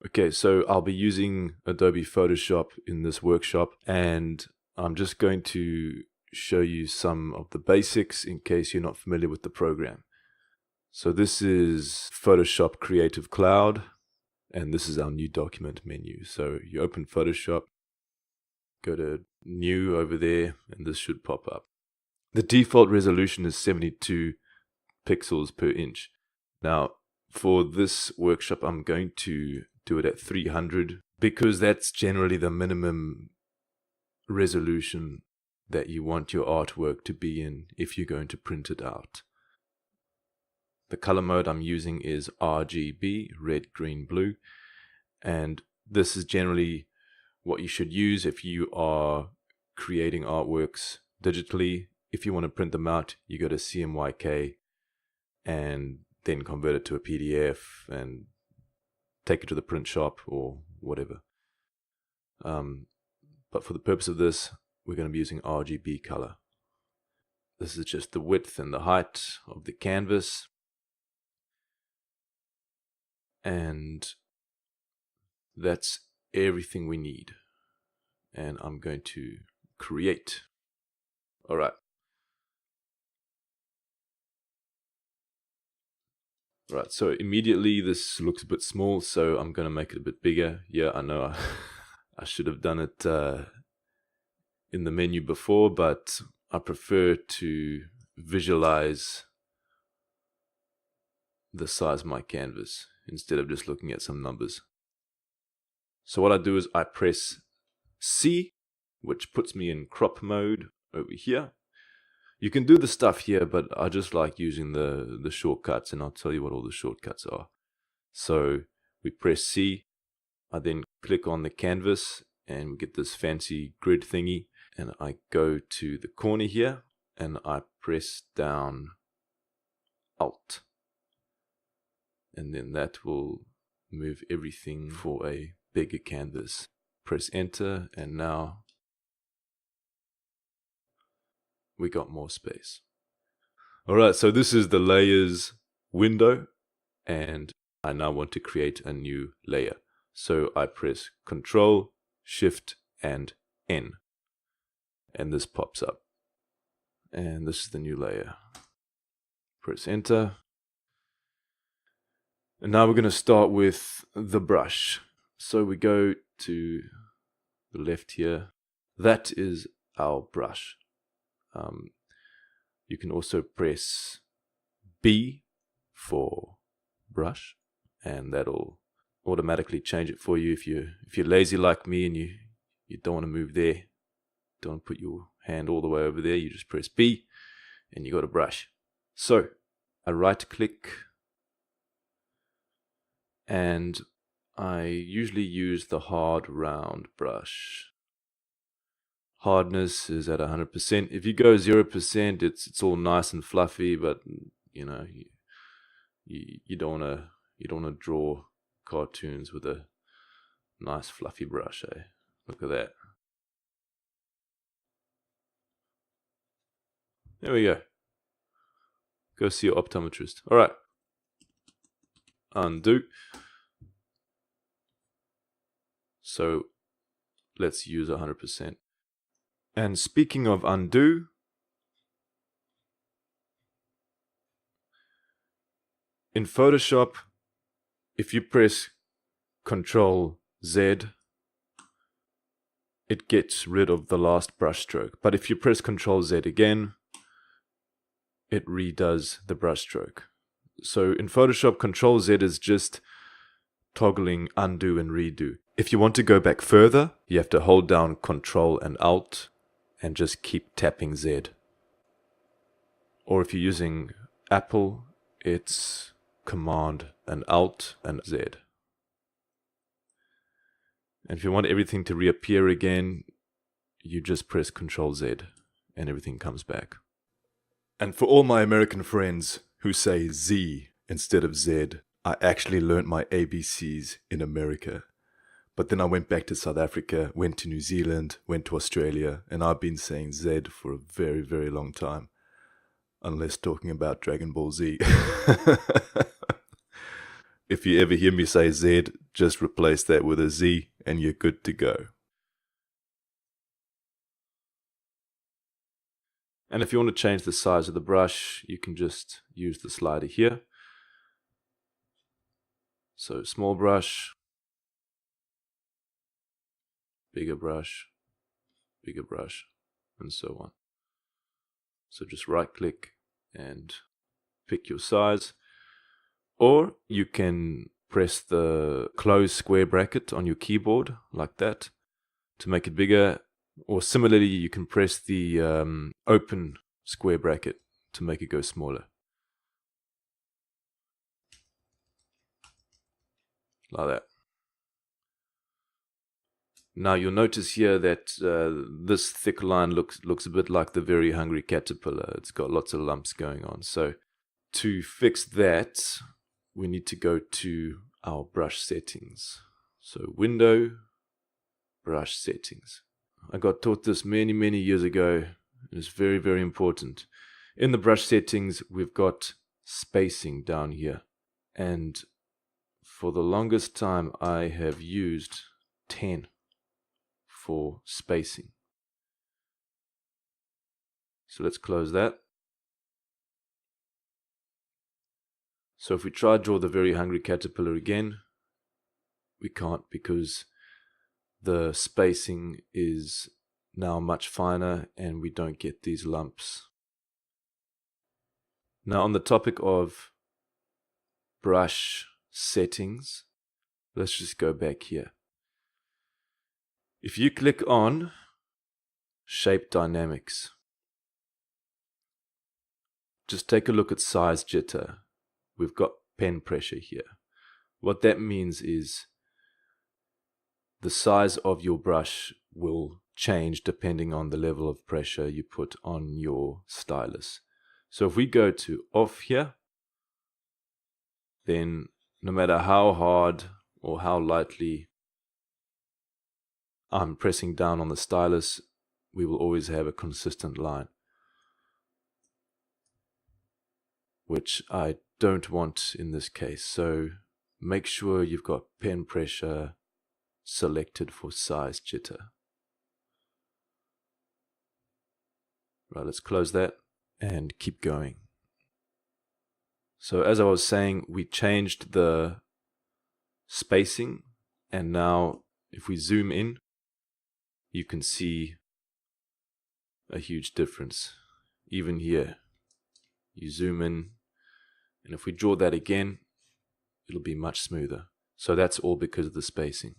Okay, so I'll be using Adobe Photoshop in this workshop, and I'm just going to show you some of the basics in case you're not familiar with the program. So this is Photoshop Creative Cloud, and this is our new document menu. So you open Photoshop, go to New over there, and this should pop up. The default resolution is 72 pixels per inch. Now, for this workshop, I'm going to do it at 300 because that's generally the minimum resolution that you want your artwork to be in if you're going to print it out. The color mode I'm using is RGB, red, green, blue, and this is generally what you should use if you are creating artworks digitally. If you want to print them out, you go to CMYK and then convert it to a PDF and take it to the print shop or whatever. But for the purpose of this, we're going to be using RGB color. This is just the width and the height of the canvas. And that's everything we need. And I'm going to create. All right. Right, so immediately this looks a bit small, so I'm going to make it a bit bigger. Yeah, I know I should have done it in the menu before, but I prefer to visualize the size of my canvas instead of just looking at some numbers. So what I do is I press C, which puts me in crop mode over here. You can do the stuff here, but I just like using the shortcuts, and I'll tell you what all the shortcuts are. So we press C, I then click on the canvas, and we get this fancy grid thingy, and I go to the corner here, and I press down Alt. And then that will move everything for a bigger canvas. Press Enter, and now we got more space. Alright, so this is the layers window, and I now want to create a new layer. So I press Control, Shift, and N, and this pops up. And this is the new layer. Press Enter. And now we're going to start with the brush. So we go to the left here. That is our brush. You can also press B for brush, and that'll automatically change it for you. If you're lazy like me and you don't want to move there, don't put your hand all the way over there, you just press B and you got a brush. So I right click, and I usually use the hard round brush. Hardness is at 100%. If you go 0%, it's all nice and fluffy, but you know you don't wanna draw cartoons with a nice fluffy brush. Eh? Look at that. There we go. Go see your optometrist. All right. Undo. So let's use 100%. And speaking of undo, in Photoshop, if you press Ctrl Z, it gets rid of the last brush stroke. But if you press Ctrl Z again, it redoes the brush stroke. So in Photoshop, Ctrl Z is just toggling undo and redo. If you want to go back further, you have to hold down Ctrl and Alt and just keep tapping Z. Or if you're using Apple, it's Command and Alt and Z. And if you want everything to reappear again, you just press Ctrl Z and everything comes back. And for all my American friends who say Z instead of Z, I actually learnt my ABCs in America. But then I went back to South Africa, went to New Zealand, went to Australia, and I've been saying Z for a very, very long time. Unless talking about Dragon Ball Z. If you ever hear me say Z, just replace that with a Z and you're good to go. And if you want to change the size of the brush, you can just use the slider here. So small brush, bigger brush, and so on. So just right click and pick your size. Or you can press the close square bracket on your keyboard like that to make it bigger. Or similarly, you can press the open square bracket to make it go smaller. Like that. Now you'll notice here that this thick line looks a bit like the Very Hungry Caterpillar. It's got lots of lumps going on. So to fix that, we need to go to our brush settings. So Window, Brush Settings. I got taught this many years ago. It's very, very important. In the brush settings, we've got spacing down here. And for the longest time, I have used 10 for spacing. So let's close that. So if we try to draw the Very Hungry Caterpillar again, we can't because the spacing is now much finer and we don't get these lumps. Now on the topic of brush settings, let's just go back here. If you click on Shape Dynamics, just take a look at size jitter. We've got pen pressure here. What that means is the size of your brush will change depending on the level of pressure you put on your stylus. So if we go to off here, then no matter how hard or how lightly I'm pressing down on the stylus, we will always have a consistent line, which I don't want in this case. So make sure you've got pen pressure selected for size jitter. Right, let's close that and keep going. So as I was saying, we changed the spacing, and now if we zoom in, you can see a huge difference. Even here, you zoom in, and if we draw that again, it'll be much smoother. So that's all because of the spacing.